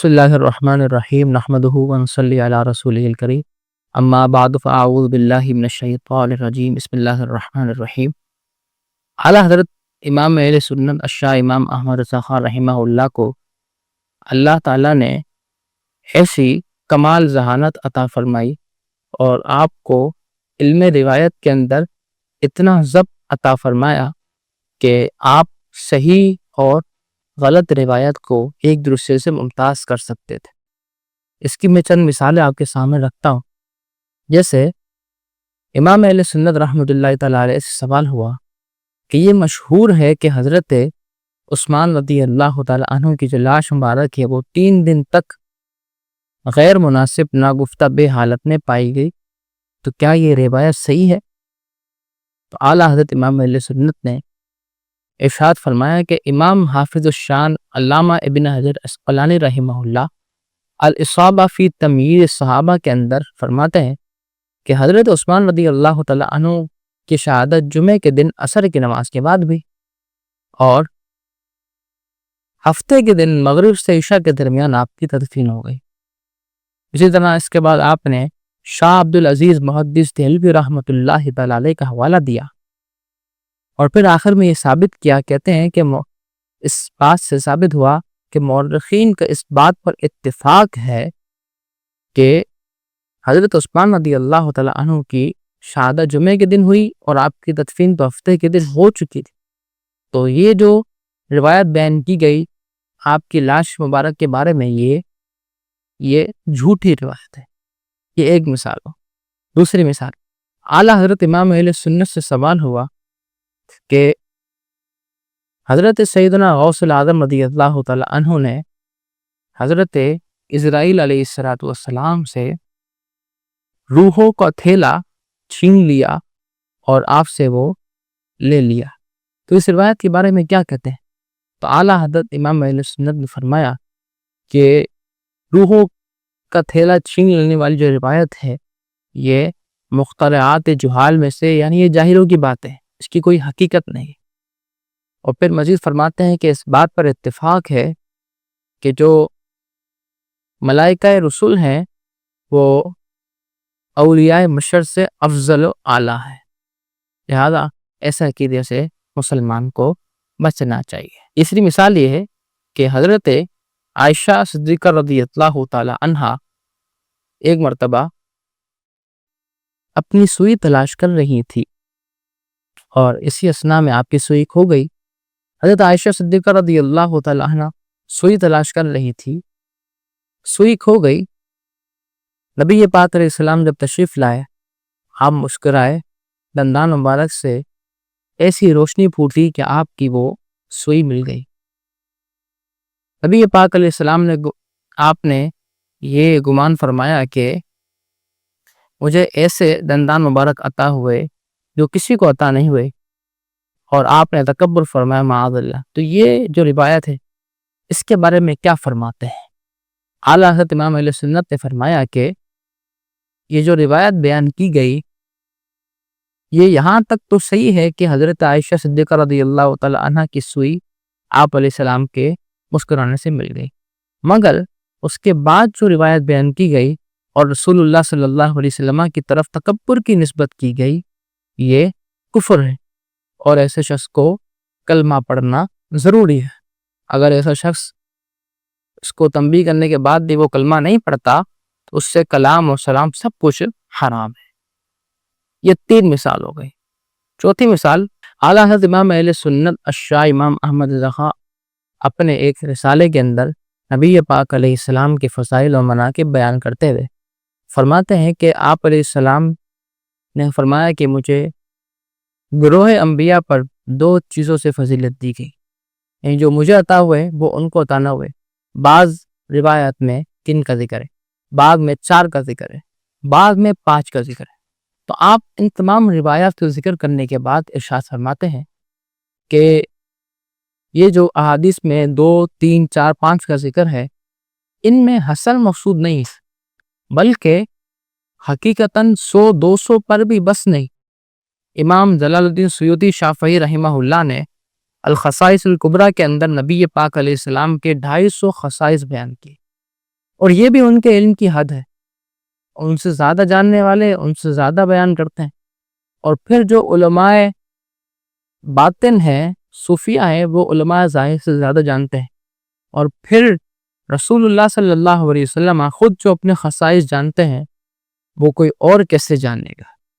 بسم اللہ الرحمن الرحیم نحمدہ ونصلی علی رسولہ الکریم اما بعد فاعوذ باللہ من الشیطان الرجیم بسم اللہ الرحمن الرحیم۔ اعلیٰ حضرت امام اہل سنت الشاہ امام احمد رضا خان رحمہ اللہ کو اللہ تعالیٰ نے ایسی کمال ذہانت عطا فرمائی اور آپ کو علم روایت کے اندر اتنا ضبط عطا فرمایا کہ آپ صحیح اور غلط روایت کو ایک دوسرے سے ممتاز کر سکتے تھے۔ اس کی میں چند مثالیں آپ کے سامنے رکھتا ہوں۔ جیسے امام اہل سنت رحمۃ اللہ تعالیٰ علیہ سے سوال ہوا کہ یہ مشہور ہے کہ حضرت عثمان رضی اللہ تعالیٰ عنہ کی جو لاش مبارک ہے وہ 3 دن تک غیر مناسب ناگفتہ بے حالت میں پائی گئی، تو کیا یہ روایت صحیح ہے؟ تو اعلیٰ حضرت امام اہل سنت نے ارشاد فرمایا کہ امام حافظ الشان علامہ ابن حجر عسقلانی رحمہ اللہ الاصابہ فی تمییز الصحابہ کے اندر فرماتے ہیں کہ حضرت عثمان رضی اللہ تعالیٰ عنہ کی شہادت جمعے کے دن عصر کی نماز کے بعد بھی، اور ہفتے کے دن مغرب سے عشاء کے درمیان آپ کی تدفین ہو گئی۔ اسی طرح اس کے بعد آپ نے شاہ عبدالعزیز محدث دہلوی رحمۃ اللہ تعالیٰ علیہ کا حوالہ دیا، اور پھر آخر میں یہ ثابت کیا، کہتے ہیں کہ اس بات سے ثابت ہوا کہ مورخین کا اس بات پر اتفاق ہے کہ حضرت عثمان رضی اللہ تعالیٰ عنہ کی شہادت جمعے کے دن ہوئی اور آپ کی تدفین تو ہفتے کے دن ہو چکی تھی۔ تو یہ جو روایت بیان کی گئی آپ کی لاش مبارک کے بارے میں یہ جھوٹی روایت ہے۔ یہ ایک مثال ہو۔ دوسری مثال، اعلیٰ حضرت امام اہل سنت سے سوال ہوا کہ حضرت سیدنا غوث العظم رضی اللہ تعالیٰ عنہ نے حضرت اسرائیل علیہ السلام سے روحوں کا تھیلا چھین لیا اور آپ سے وہ لے لیا، تو اس روایت کے بارے میں کیا کہتے ہیں؟ تو اعلیٰ حضرت امام اہل سنت نے فرمایا کہ روحوں کا تھیلا چھین لینے والی جو روایت ہے یہ مخترعات جہال میں سے، یعنی یہ جاہلوں کی بات ہے، اس کی کوئی حقیقت نہیں۔ اور پھر مزید فرماتے ہیں کہ اس بات پر اتفاق ہے کہ جو ملائکہ رسول ہیں وہ اولیاء بشر سے افضل و اعلیٰ ہے، لہذا ایسا عقیدے سے مسلمان کو بچنا چاہیے۔ تیسری مثال یہ ہے کہ حضرت عائشہ صدیقہ رضی اللہ تعالی عنہا ایک مرتبہ اپنی سوئی تلاش کر رہی تھی اور اسی اثناء میں آپ کی سوئی کھو گئی۔ حضرت عائشہ صدیقہ رضی اللہ تعالی عنہ سوئی تلاش کر رہی تھی، سوئی کھو گئی۔ نبی پاک علیہ السلام جب تشریف لائے، آپ مسکرائے، دندان مبارک سے ایسی روشنی پھوٹی کہ آپ کی وہ سوئی مل گئی۔ نبی پاک علیہ السلام نے آپ نے یہ گمان فرمایا کہ مجھے ایسے دندان مبارک عطا ہوئے جو کسی کو عطا نہیں ہوئے، اور آپ نے تکبر فرمایا معاذ اللہ۔ تو یہ جو روایت ہے اس کے بارے میں کیا فرماتے ہیں؟ اعلیٰ حضرت امام اہل سنت نے فرمایا کہ یہ جو روایت بیان کی گئی یہ یہاں تک تو صحیح ہے کہ حضرت عائشہ صدیقہ رضی اللہ تعالی عنہ کی سوئی آپ علیہ السلام کے مسکرانے سے مل گئی، مگر اس کے بعد جو روایت بیان کی گئی اور رسول اللہ صلی اللہ علیہ وسلم کی طرف تکبر کی نسبت کی گئی، یہ کفر ہے، اور ایسے شخص کو کلمہ پڑھنا ضروری ہے۔ اگر ایسا شخص اس کو تنبیہ کرنے کے بعد بھی وہ کلمہ نہیں پڑھتا تو اس سے کلام اور سلام سب کچھ حرام ہے۔ یہ 3 مثال ہو گئی۔ چوتھی مثال، اعلیٰ حضرت امام اہل سنت الشاہ امام احمد رضا خان اپنے ایک رسالے کے اندر نبی پاک علیہ السلام کے فضائل و مناقب بیان کرتے ہوئے فرماتے ہیں کہ آپ علیہ السلام نے فرمایا کہ مجھے گروہ انبیاء پر 2 چیزوں سے فضیلت دی گئی، یعنی جو مجھے عطا ہوئے وہ ان کو عطا نہ ہوئے۔ بعض روایت میں 3 کا ذکر ہے، بعض میں 4 کا ذکر ہے، بعض میں 5 کا ذکر ہے۔ تو آپ ان تمام روایات کو ذکر کرنے کے بعد ارشاد فرماتے ہیں کہ یہ جو احادیث میں 2، 3، 4، 5 کا ذکر ہے ان میں حسن مقصود نہیں، بلکہ حقیقتاً 100، 200 پر بھی بس نہیں۔ امام جلال الدین سیوطی شافعی رحمہ اللہ نے الخصائص الکبریٰ کے اندر نبی پاک علیہ السلام کے 250 خصائص بیان کی، اور یہ بھی ان کے علم کی حد ہے، ان سے زیادہ جاننے والے ان سے زیادہ بیان کرتے ہیں، اور پھر جو علماء باطن ہیں، صوفیہ ہیں، وہ علماء ظاہر سے زیادہ جانتے ہیں، اور پھر رسول اللہ صلی اللہ علیہ وسلم خود جو اپنے خصائص جانتے ہیں وہ کوئی اور کیسے جانے گا؟